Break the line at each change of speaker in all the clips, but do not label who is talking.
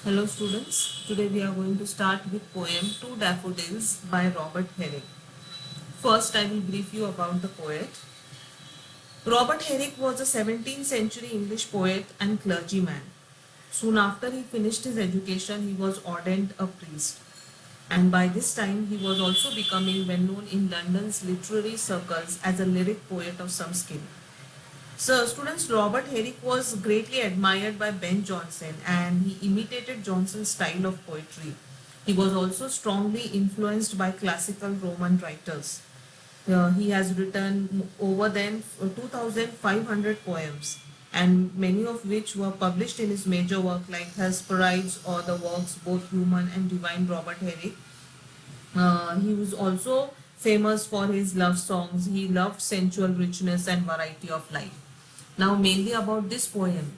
Hello students, today we are going to start with poem Two Daffodils by Robert Herrick. First I will brief you about the poet. Robert Herrick was a 17th century English poet and clergyman. Soon after he finished his education, he was ordained a priest. And by this time, he was also becoming well known in London's literary circles as a lyric poet of some skill. So, students, Robert Herrick was greatly admired by Ben Jonson and he imitated Jonson's style of poetry. He was also strongly influenced by classical Roman writers. He has written over than 2,500 poems, and many of which were published in his major work like Hesperides or the works Both Human and Divine Robert Herrick. He was also famous for his love songs. He loved sensual richness and variety of life. Now, mainly about this poem,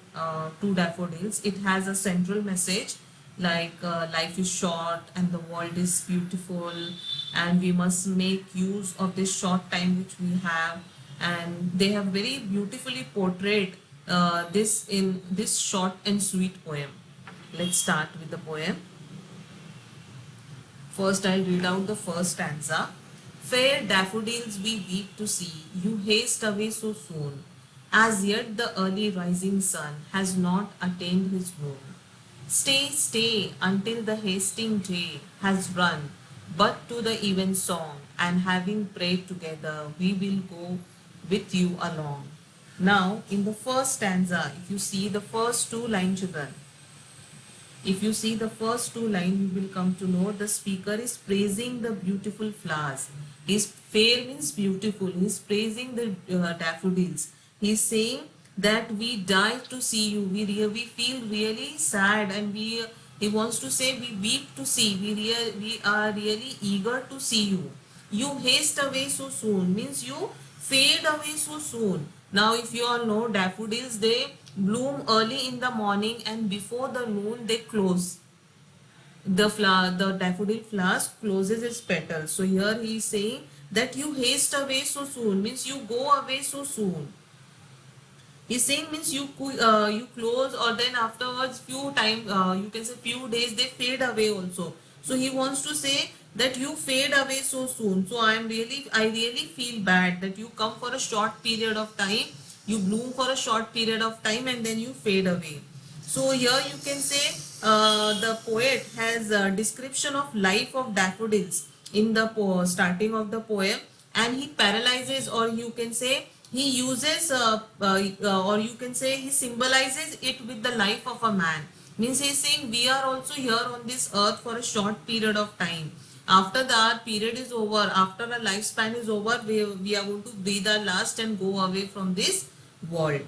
Two Daffodils, it has a central message like life is short and the world is beautiful, and we must make use of this short time which we have. And they have very beautifully portrayed this in this short and sweet poem. Let's start with the poem. First, I'll read out the first stanza. Fair daffodils we weep to see, you haste away so soon. As yet the early rising sun has not attained his noon. Stay, stay until the hasting day has run, but to the even song, and having prayed together, we will go with you along. Now, in the first stanza, if you see the first two lines, children, if you see the first two lines, you will come to know the speaker is praising the beautiful flowers. His fair means beautiful. He is praising the daffodils. He is saying that we die to see you. We feel really sad, and he wants to say we weep to see. We are really eager to see you. You haste away so soon means you fade away so soon. Now, if you all know, daffodils, they bloom early in the morning and before the noon they close. The daffodil flowers closes its petals. So here he is saying that you haste away so soon means you go away so soon. He's saying means you close, or then afterwards few time, you can say few days, they fade away also. So he wants to say that you fade away so soon. So I really feel bad that you come for a short period of time, you bloom for a short period of time, and then you fade away. So here you can say the poet has a description of life of daffodils in the starting of the poem, and he paralyzes, or you can say he uses or you can say he symbolizes it with the life of a man. Means he is saying we are also here on this earth for a short period of time. After that period is over, after a lifespan is over, we are going to breathe our last and go away from this world.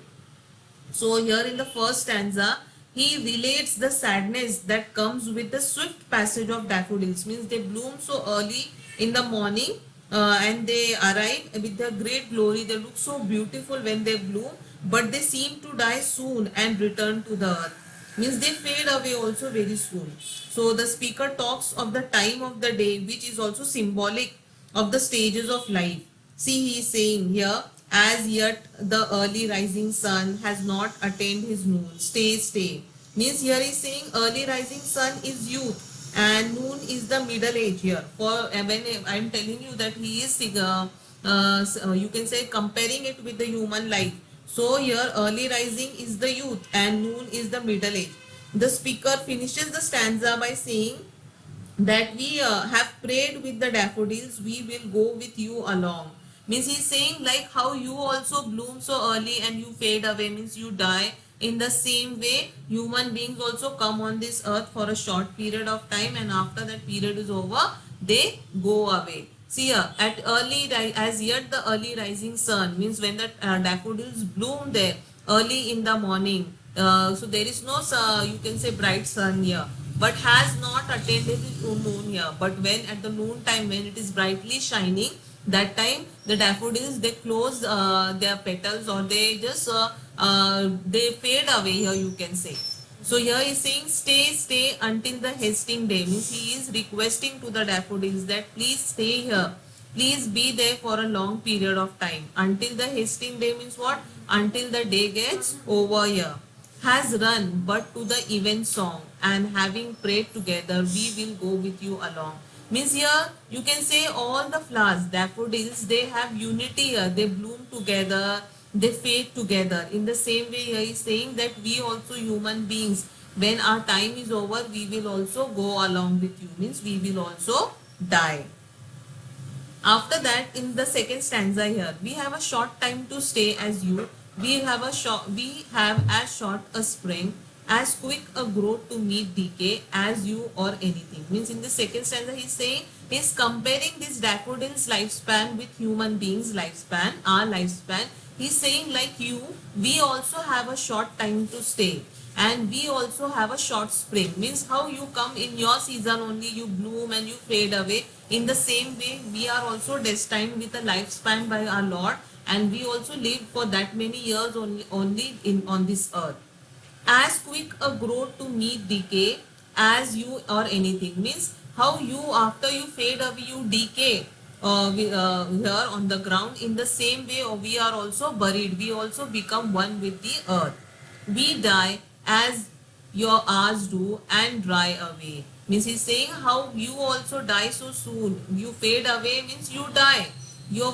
So here in the first stanza, he relates the sadness that comes with the swift passage of daffodils. Means they bloom so early in the morning, and they arrive with their great glory. They look so beautiful when they bloom, but they seem to die soon and return to the earth. Means they fade away also very soon. So the speaker talks of the time of the day, which is also symbolic of the stages of life. See, he is saying here, as yet the early rising sun has not attained his noon. Stay, stay. Means here he is saying early rising sun is youth and noon is the middle age here. For when I am telling you that he is, you can say comparing it with the human life. So here early rising is the youth and noon is the middle age. The speaker finishes the stanza by saying that we have prayed with the daffodils, we will go with you along. Means he's saying like how you also bloom so early and you fade away, means you die. In the same way, human beings also come on this earth for a short period of time, and after that period is over, they go away. See here, at as yet the early rising sun means when the daffodils bloom there early in the morning. So there is no, you can say bright sun here, but has not attained the noon here. But when at the noon time, when it is brightly shining, that time the daffodils, they close their petals, or they just they fade away here, you can say. So here he is saying stay, stay until the hasting day. Means he is requesting to the daffodils that please stay here. Please be there for a long period of time. Until the hasting day means what? Until the day gets over here. has run but to the event song, and having prayed together, we will go with you along. Means here you can say all the flowers, daffodils, they have unity here. They bloom together, they fade together. In the same way, here is saying that we also human beings, when our time is over, we will also go along with you. Means we will also die. After that, in the second stanza here, we have a short time to stay as you. We have as short a spring, as quick a growth to meet decay as you or anything. Means in the second stanza he's saying, he's comparing this daffodil's lifespan with human beings' lifespan, our lifespan. He's saying like you, we also have a short time to stay, and we also have a short spring. Means how you come in your season only, you bloom and you fade away. In the same way, we are also destined with a lifespan by our Lord, and we also live for that many years only in on this earth. As quick a growth to meet decay as you or anything. Means how you, after you fade away, you decay here on the ground. In the same way, we are also buried, we also become one with the earth. We die as your hours do and dry away. Means he's saying how you also die so soon, you fade away, means you die. Your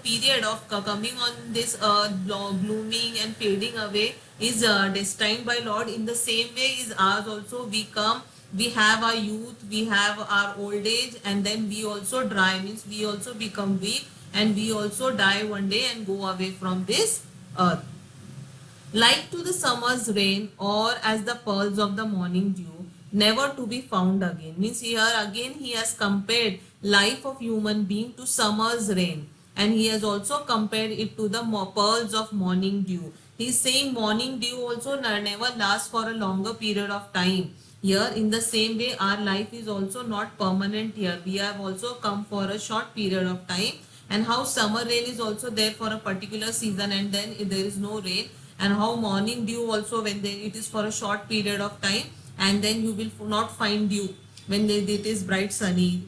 period of coming on this blooming and fading away is destined by Lord. In the same way is ours also. We come, we have our youth, we have our old age, and then we also dry, means we also become weak, and we also die one day and go away from this earth. Like to the summer's rain, or as the pearls of the morning dew, never to be found again. Means here again he has compared life of human being to summer's rain, and he has also compared it to the pearls of morning dew. He is saying morning dew also never lasts for a longer period of time. Here in the same way, our life is also not permanent here. We have also come for a short period of time, and how summer rain is also there for a particular season, and then there is no rain. And how morning dew also, when it is for a short period of time, and then you will not find dew when it is bright sunny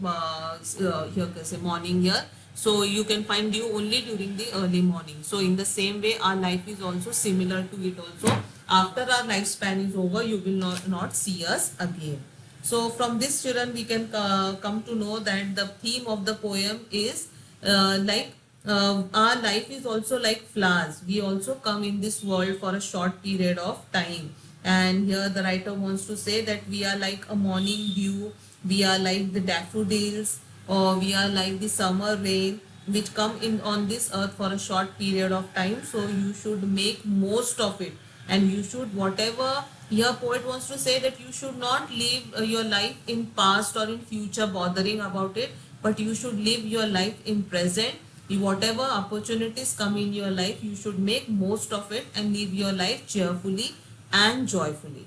here say morning here. So you can find dew only during the early morning. So in the same way, our life is also similar to it also. After our lifespan is over, you will not see us again. So from this, children, we can come to know that the theme of the poem is our life is also like flowers. We also come in this world for a short period of time. And here the writer wants to say that we are like a morning dew, we are like the daffodils, or we are like the summer rain, which come in on this earth for a short period of time. So you should make most of it, and you should, whatever here poet wants to say, that you should not live your life in past or in future bothering about it, but you should live your life in present. Whatever opportunities come in your life, you should make most of it and live your life cheerfully and joyfully.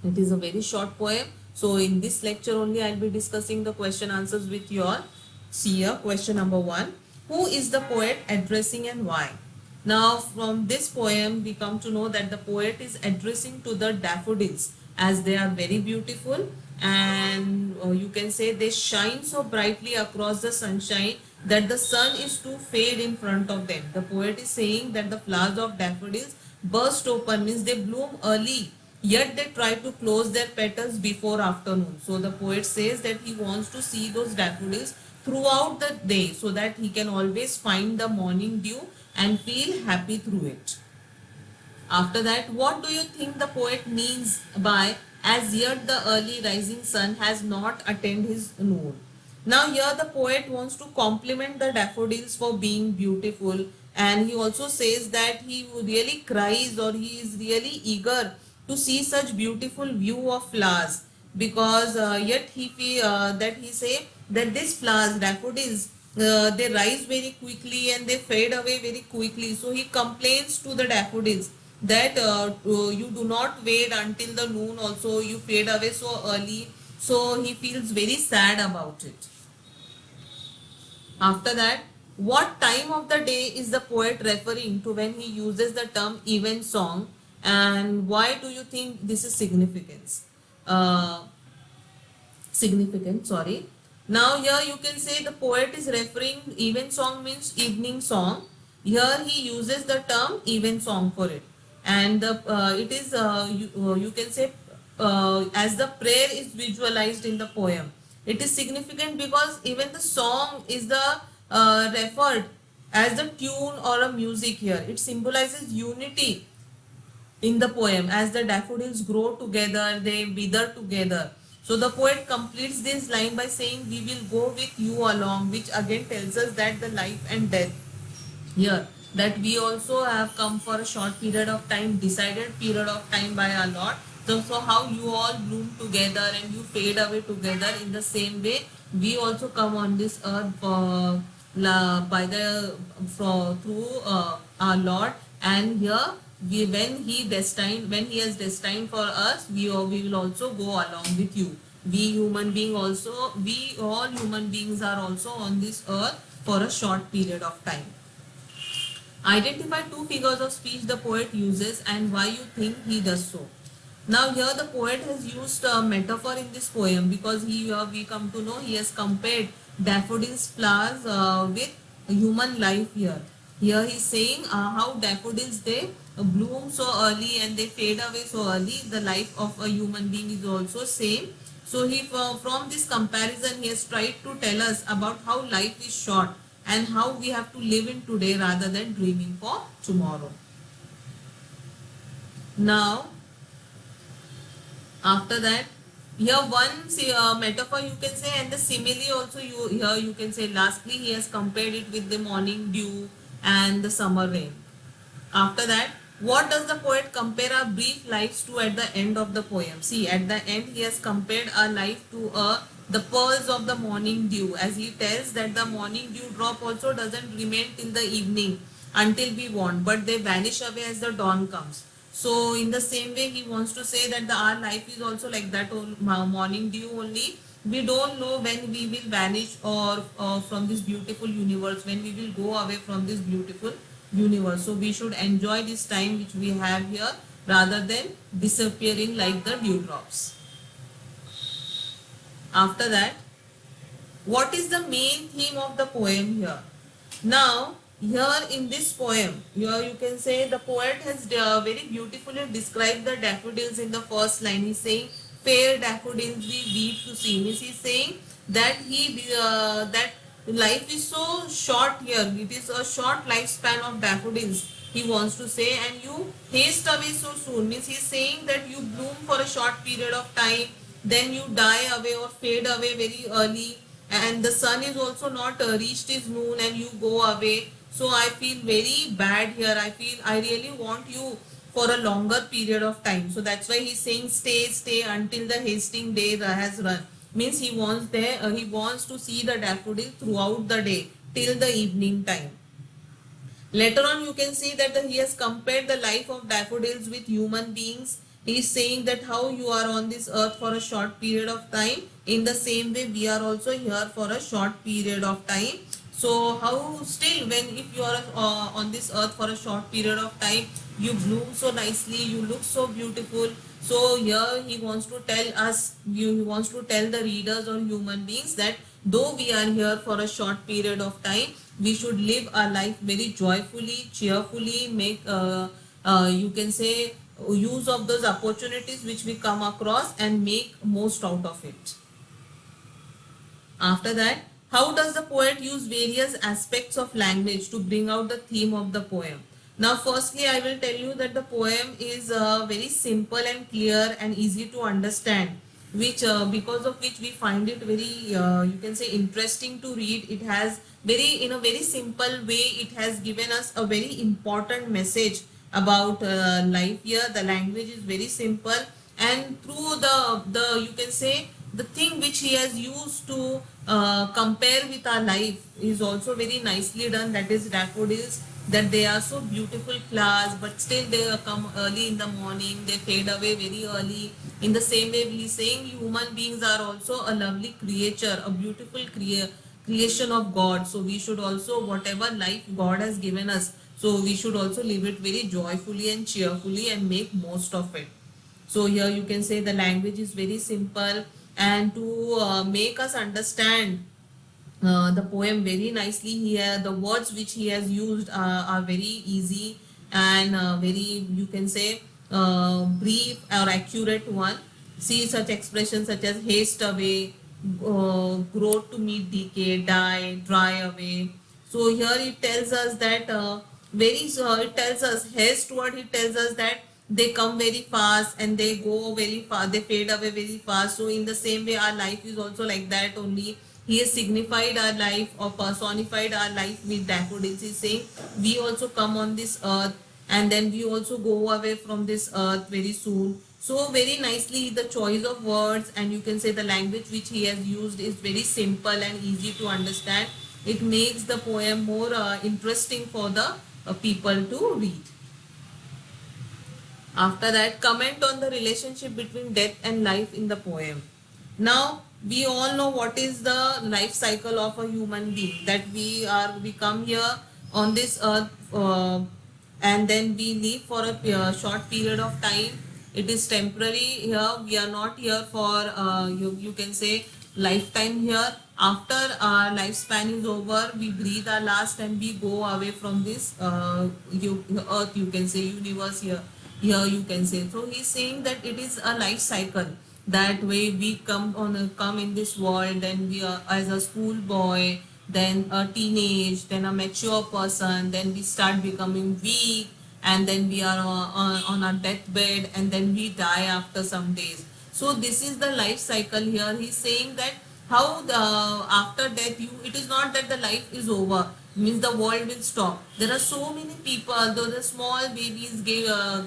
It is a very short poem. So in this lecture only, I'll be discussing the question answers with you all. See here, question number 1. Who is the poet addressing and why? Now from this poem, we come to know that the poet is addressing to the daffodils, as they are very beautiful, and you can say they shine so brightly across the sunshine that the sun is to fade in front of them. The poet is saying that the flowers of daffodils burst open, means they bloom early, yet they try to close their petals before afternoon. So the poet says that he wants to see those daffodils throughout the day, so that he can always find the morning dew and feel happy through it. After that, what do you think the poet means by as yet the early rising sun has not attained his noon? Now here the poet wants to compliment the daffodils for being beautiful, and he also says that he really cries, or he is really eager to see such beautiful view of flowers, because yet that he say that these flowers, daffodils, they rise very quickly and they fade away very quickly. So he complains to the daffodils that you do not wait until the noon, also you fade away so early. So he feels very sad about it. After that, what time of the day is the poet referring to when he uses the term event song, and why do you think this is significant? Sorry. Now here you can say the poet is referring, event song means evening song. Here he uses the term event song for it. and it is you can say as the prayer is visualized in the poem. It is significant because even the song is the referred as the tune or a music here. It symbolizes unity in the poem. As the daffodils grow together, they wither together. So the poet completes this line by saying, "We will go with you along," which again tells us that the life and death here, that we also have come for a short period of time, decided period of time by our Lord. So how you all bloom together and you fade away together, in the same way we also come on this earth by the through our Lord. And here when he has destined for us, we will also go along with you. We all human beings are also on this earth for a short period of time. Identify two figures of speech the poet uses and why you think he does so. Now here the poet has used a metaphor in this poem, because we come to know he has compared daffodils flowers with human life here. Here he is saying how daffodils, they bloom so early and they fade away so early. The life of a human being is also same. So from this comparison he has tried to tell us about how life is short and how we have to live in today rather than dreaming for tomorrow. Now after that, here one metaphor you can say, and the simile also here you can say. Lastly, he has compared it with the morning dew and the summer rain. After that, what does the poet compare our brief lives to at the end of the poem? See, at the end he has compared our life to the pearls of the morning dew, as he tells that the morning dew drop also doesn't remain till the evening until we want, but they vanish away as the dawn comes. So in the same way he wants to say that our life is also like that morning dew only. We don't know when we will vanish or from this beautiful universe, when we will go away from this beautiful universe. So we should enjoy this time which we have here rather than disappearing like the dewdrops. After that, what is the main theme of the poem here? Now here in this poem, here you can say the poet has very beautifully described the daffodils in the first line. He's saying, "Fair daffodils we weep to see." Means he's saying that that life is so short here. It is a short lifespan of daffodils, he wants to say, and you haste away so soon. Means he's saying that you bloom for a short period of time, then you die away or fade away very early, and the sun is also not reached his noon and you go away. So I feel very bad here. I really want you for a longer period of time. So that's why he's saying stay until the hasting day has run. Means he wants to see the daffodil throughout the day till the evening time. Later on you can see that he has compared the life of daffodils with human beings. He is saying that how you are on this earth for a short period of time, in the same way we are also here for a short period of time. So how still, when if you are on this earth for a short period of time, you bloom so nicely, you look so beautiful. So here he wants to tell us, he wants to tell the readers or human beings that though we are here for a short period of time, we should live our life very joyfully, cheerfully, make you can say use of those opportunities which we come across and make most out of it. After that, how does the poet use various aspects of language to bring out the theme of the poem? Now firstly I will tell you that the poem is very simple and clear and easy to understand, which because of which we find it very you can say interesting to read. It has in a very simple way, it has given us a very important message about life here. The language is very simple, and through the you can say the thing which he has used to compare with our life is also very nicely done. That is daffodils, that they are so beautiful flowers, but still they come early in the morning, they fade away very early. In the same way he is saying human beings are also a lovely creature, a beautiful creation of God. So we should also, whatever life God has given us, so we should also live it very joyfully and cheerfully and make most of it. So here you can say the language is very simple, and to make us understand the poem very nicely here, the words which he has used are very easy, and very, you can say, brief or accurate one. See such expressions such as haste away, grow to meet decay, die, dry away. So here it tells us that it tells us haste word, it tells us that they come very fast and they go very fast, they fade away very fast. So in the same way our life is also like that only. He has signified our life or personified our life with daffodils. He's saying we also come on this earth and then we also go away from this earth very soon. So very nicely the choice of words and you can say the language which he has used is very simple and easy to understand. It makes the poem more interesting for the people to read. After that, comment on the relationship between death and life in the poem. Now, we all know what is the life cycle of a human being, that we come here on this earth and then we live for a short period of time. It is temporary here. We are not here for you can say lifetime here. After our lifespan is over, we breathe our last and we go away from this earth, you can say, universe here you can say. So he's saying that it is a life cycle. That way we come in this world, then we are as a school boy, then a teenage, then a mature person, then we start becoming weak, and then we are on our deathbed, and then we die after some days. So this is the life cycle here. He's saying that how the after death it is not that the life is over, means the world will stop. There are so many people, though the small babies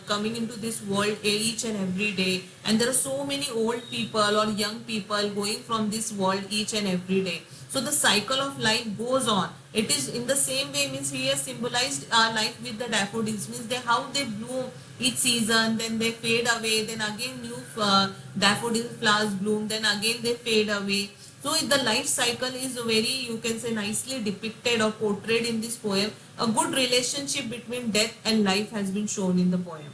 coming into this world each and every day, and there are so many old people or young people going from this world each and every day. So the cycle of life goes on. It is in the same way, means he has symbolized our life with the daffodils, means they how they bloom each season, then they fade away, then again new daffodil flowers bloom, then again they fade away. So the life cycle is very, you can say, nicely depicted or portrayed in this poem. A good relationship between death and life has been shown in the poem.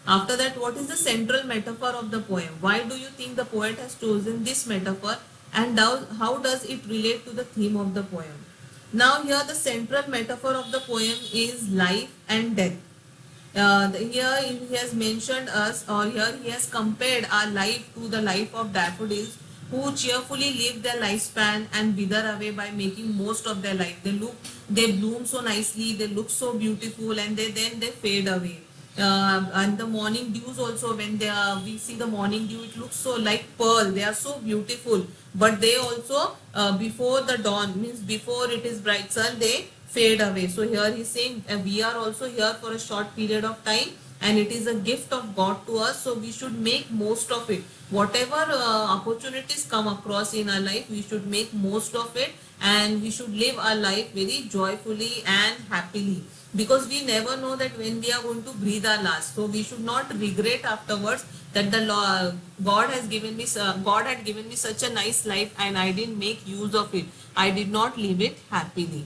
After that, what is the central metaphor of the poem? Why do you think the poet has chosen this metaphor, and how does it relate to the theme of the poem? Now here the central metaphor of the poem is life and death. Here he has mentioned us, or here he has compared our life to the life of daffodils who cheerfully live their lifespan and wither away by making most of their life. They bloom so nicely, they look so beautiful, and then they fade away. And the morning dews also, when we see the morning dew, it looks so like pearl. They are so beautiful, but they also before the dawn, means before it is bright sun, they fade away. So here he's saying we are also here for a short period of time, and it is a gift of God to us, so we should make most of it. Whatever opportunities come across in our life, we should make most of it, and we should live our life very joyfully and happily, because we never know that when we are going to breathe our last. So we should not regret afterwards that God had given me such a nice life and I didn't make use of it. I did not live it happily.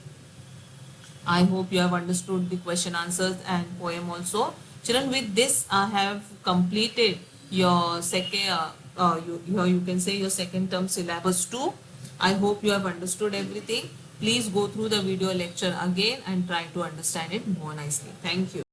I hope you have understood the question, answers and poem also. Children, with this I have completed your second, you can say your second term syllabus 2. I hope you have understood everything. Please go through the video lecture again and try to understand it more nicely. Thank you.